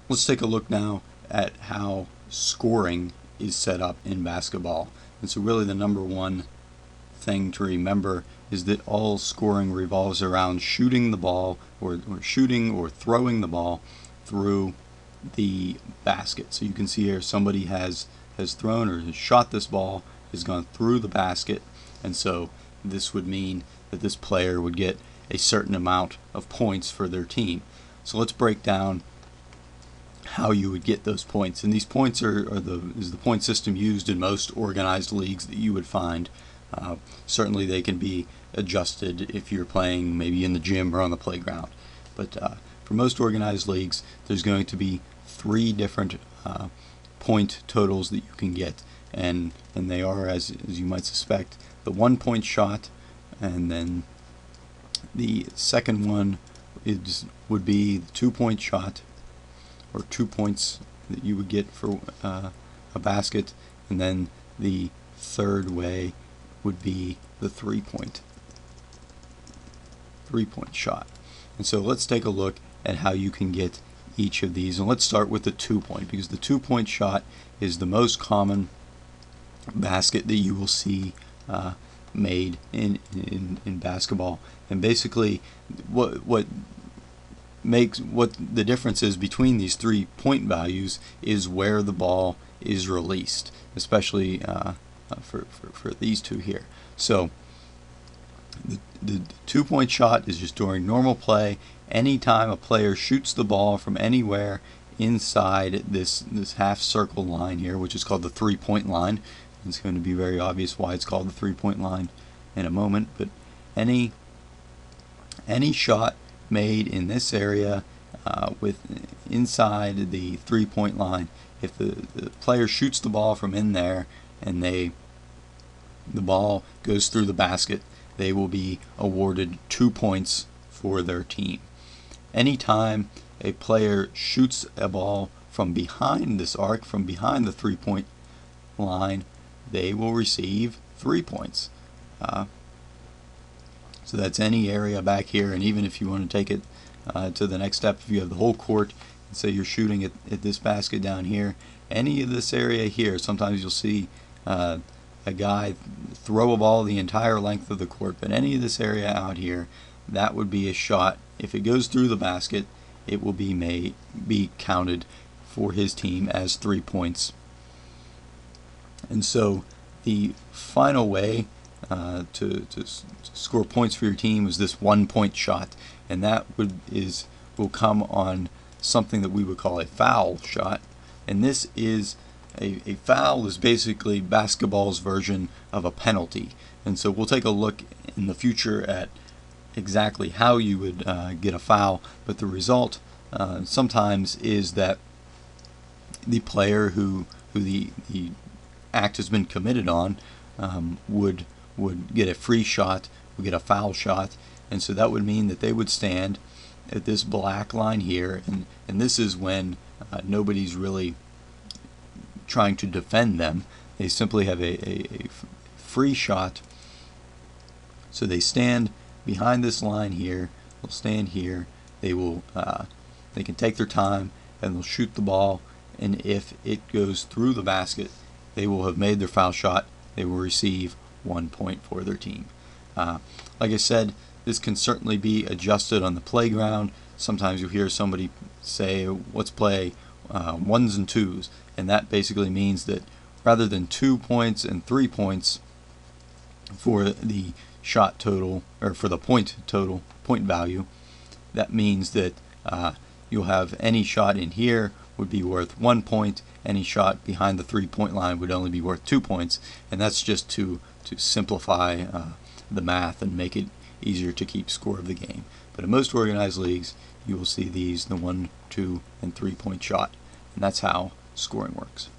Let's take a look now at how scoring is set up in basketball. And so really the number one thing to remember is that all scoring revolves around shooting the ball or shooting or throwing the ball through the basket. So you can see here somebody has thrown or has shot this ball, has gone through the basket, and so this would mean that this player would get a certain amount of points for their team. So let's break down how you would get those points. And these points is the point system used in most organized leagues that you would find. Certainly they can be adjusted if you're playing maybe in the gym or on the playground. But for most organized leagues, there's going to be 3 different point totals that you can get. And they are, as you might suspect, the 1-point shot, and then the second one would be the 2-point shot, or 2 points that you would get for a basket, and then the third way would be the 3-point shot. And so let's take a look at how you can get each of these, and let's start with the 2-point, because the 2-point shot is the most common basket that you will see made in basketball. And basically what the difference is between these 3-point values is where the ball is released, especially for these two here. So the 2-point shot is just during normal play. Anytime a player shoots the ball from anywhere inside this half circle line here, which is called the 3-point line. It's going to be very obvious why it's called the 3-point line in a moment, but any shot made in this area with inside the 3-point line, if the player shoots the ball from in there and the ball goes through the basket, they will be awarded 2 points for their team. Anytime a player shoots a ball from behind this arc, from behind the 3-point line, they will receive 3 points. So that's any area back here, and even if you want to take it to the next step, if you have the whole court, and say you're shooting at this basket down here, any of this area here, sometimes you'll see a guy throw a ball the entire length of the court, but any of this area out here, that would be a shot. If it goes through the basket, it will be counted for his team as 3 points. And so the final way to score points for your team is this 1-point shot, and that will come on something that we would call a foul shot. And this is a foul is basically basketball's version of a penalty. And so we'll take a look in the future at exactly how you would get a foul, but the result sometimes is that the player who the act has been committed on would get a free shot, would get a foul shot, and so that would mean that they would stand at this black line here, and this is when nobody's really trying to defend them. They simply have a free shot, so they stand behind this line here. They'll stand here. They can take their time and they'll shoot the ball, and if it goes through the basket, they will have made their foul shot. They will receive 1 point for their team. Like I said, this can certainly be adjusted on the playground. Sometimes you'll hear somebody say, let's play 1s and 2s, and that basically means that rather than 2 points and 3 points for the shot total, or for the point value, that means that you'll have any shot in here would be worth 1 point, any shot behind the 3-point line would only be worth 2 points, and that's just to simplify the math and make it easier to keep score of the game. But in most organized leagues, you will see these, the 1, 2, and 3-point shot, and that's how scoring works.